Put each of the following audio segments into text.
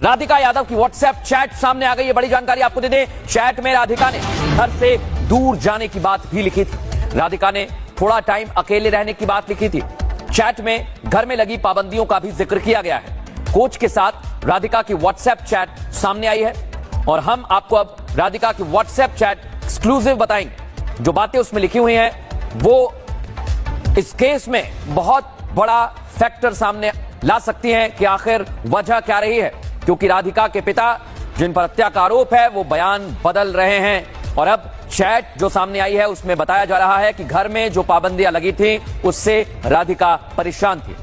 राधिका यादव की WhatsApp chat सामने आ गई है। बड़ी जानकारी आपको दे दें, चैट में राधिका ने घर से दूर जाने की बात भी लिखी थी। राधिका ने थोड़ा टाइम अकेले रहने की बात लिखी थी। चैट में घर में लगी पाबंदियों का भी जिक्र किया गया है। कोच के साथ राधिका की व्हाट्सएप चैट सामने आई है और हम आपको अब राधिका की व्हाट्सएप चैट एक्सक्लूसिव बताएंगे। जो बातें उसमें लिखी हुई हैं वो इस केस में बहुत बड़ा फैक्टर सामने ला सकती हैं कि आखिर वजह क्या रही है, क्योंकि राधिका के पिता जिन पर हत्या का आरोप है वो बयान बदल रहे हैं और अब चैट जो सामने आई है उसमें बताया जा रहा है कि घर में जो पाबंदियां लगी थी उससे राधिका परेशान थी।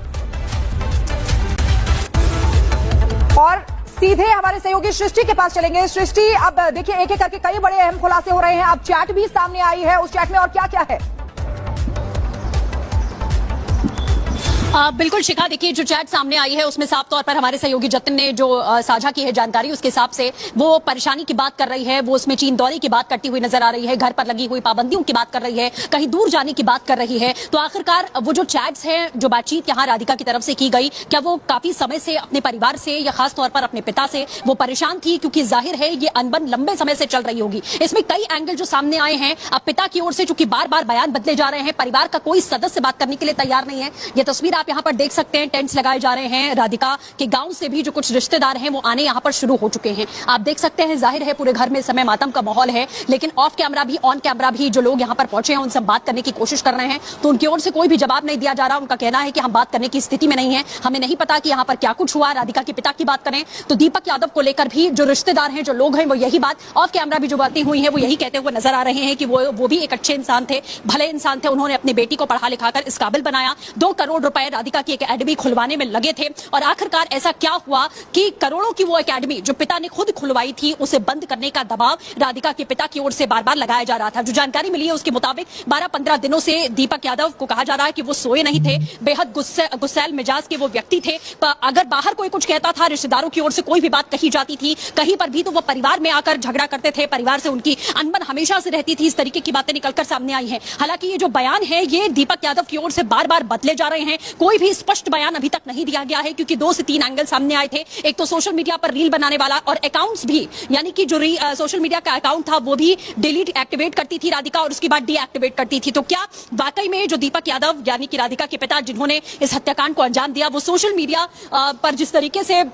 और सीधे हमारे सहयोगी सृष्टि के पास चलेंगे। सृष्टि, अब देखिए एक एक करके कई बड़े अहम खुलासे हो रहे हैं। अब चैट भी सामने आई है, उस चैट में और क्या क्या है? बिल्कुल शिखा, देखिए जो चैट सामने आई है उसमें साफ तौर पर हमारे सहयोगी जतिन ने जो साझा की है जानकारी, उसके हिसाब से वो परेशानी की बात कर रही है, वो उसमें चीन दौरे की बात करती हुई नजर आ रही है, घर पर लगी हुई पाबंदियों की बात कर रही है, कहीं दूर जाने की बात कर रही है। तो आखिरकार वो जो चैट्स हैं, जो बातचीत यहाँ राधिका की तरफ से की गई, क्या वो काफी समय से अपने परिवार से या खास तौर पर अपने पिता से वो परेशान थी? क्योंकि जाहिर है ये अनबन लंबे समय से चल रही होगी। इसमें कई एंगल जो सामने आए हैं। अब पिता की ओर से चूंकि बार बार बयान बदले जा रहे हैं, परिवार का कोई सदस्य बात करने के लिए तैयार नहीं है। ये तस्वीर आप यहाँ पर देख सकते हैं, टेंट्स लगाए जा रहे हैं। राधिका के गांव से भी जो कुछ रिश्तेदार हैं वो आने यहां पर शुरू हो चुके हैं। आप देख सकते हैं, जाहिर है पूरे घर में इस समय मातम का माहौल है, लेकिन ऑफ कैमरा भी ऑन कैमरा भी जो लोग यहां पर पहुंचे हैं उनसे बात करने की कोशिश कर रहे हैं, तो उनकी ओर से कोई भी जवाब नहीं दिया जा रहा। उनका कहना है कि हम बात करने की स्थिति में नहीं है, हमें नहीं पता कि यहां पर क्या कुछ हुआ। राधिका के पिता की बात करें तो दीपक यादव को लेकर भी जो रिश्तेदार हैं, जो लोग हैं, वो यही बात ऑफ कैमरा भी जो बातें हुई हैं वो यही कहते हुए नजर आ रहे हैं कि वो भी एक अच्छे इंसान थे, भले इंसान थे। उन्होंने अपनी बेटी को पढ़ा लिखाकर इस काबिल बनाया। 2 करोड़ रुपए राधिका की एकेडमी खुलवाने में लगे थे और आखिरकार ऐसा क्या हुआ कि करोड़ों की वो एकेडमी जो पिता ने खुद खुलवाई थी उसे बंद करने का दबाव राधिका के पिता की ओर से बार बार लगाया जा रहा था। जो जानकारी मिली है उसके मुताबिक 12-15 दिनों से दीपक यादव को कहा जा रहा है कि वो सोए नहीं थे, बेहद गुस्सैल मिजाज के वो व्यक्ति थे। अगर बाहर कोई कुछ कहता था, रिश्तेदारों की ओर से कोई भी बात कही जाती थी कहीं पर भी, तो वो परिवार में आकर झगड़ा करते थे। परिवार से उनकी अनबन हमेशा से रहती थी। इस तरीके की बातें निकलकर सामने आई है। हालांकि ये जो बयान है ये दीपक यादव की ओर से बार बार बदले जा रहे हैं। कोई भी स्पष्ट बयान अभी तक नहीं दिया गया है, क्योंकि 2 से 3 एंगल सामने आए थे। एक तो सोशल मीडिया पर रील बनाने वाला और अकाउंट्स भी, यानी कि जो सोशल मीडिया का अकाउंट था वो भी डिलीट एक्टिवेट करती थी राधिका और उसके बाद डीएक्टिवेट करती थी। तो क्या वाकई में जो दीपक यादव यानी कि राधिका के पिता जिन्होंने इस हत्याकांड को अंजाम दिया, वो सोशल मीडिया पर जिस तरीके से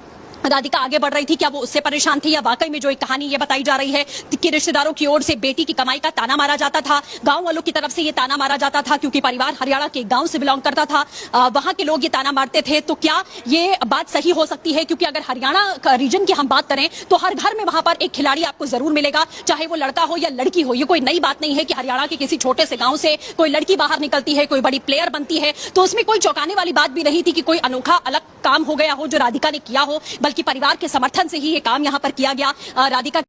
राधिका आगे बढ़ रही थी, क्या वो उससे परेशान थी, या वाकई में जो एक कहानी ये बताई जा रही है कि रिश्तेदारों की ओर से बेटी की कमाई का ताना मारा जाता था, गांव वालों की तरफ से ये ताना मारा जाता था, क्योंकि परिवार हरियाणा के गांव से बिलोंग करता था, वहां के लोग ये ताना मारते थे। तो क्या ये बात सही हो सकती है? क्योंकि अगर हरियाणा का रीजन की हम बात करें तो हर घर में वहां पर एक खिलाड़ी आपको जरूर मिलेगा, चाहे वो लड़का हो या लड़की हो। ये कोई नई बात नहीं है कि हरियाणा के किसी छोटे से गांव से कोई लड़की बाहर निकलती है, कोई बड़ी प्लेयर बनती है। तो उसमें कोई चौंकाने वाली बात भी नहीं थी कि कोई अनोखा अलग काम हो गया हो जो राधिका ने किया हो, बल्कि परिवार के समर्थन से ही ये काम यहां पर किया गया। राधिका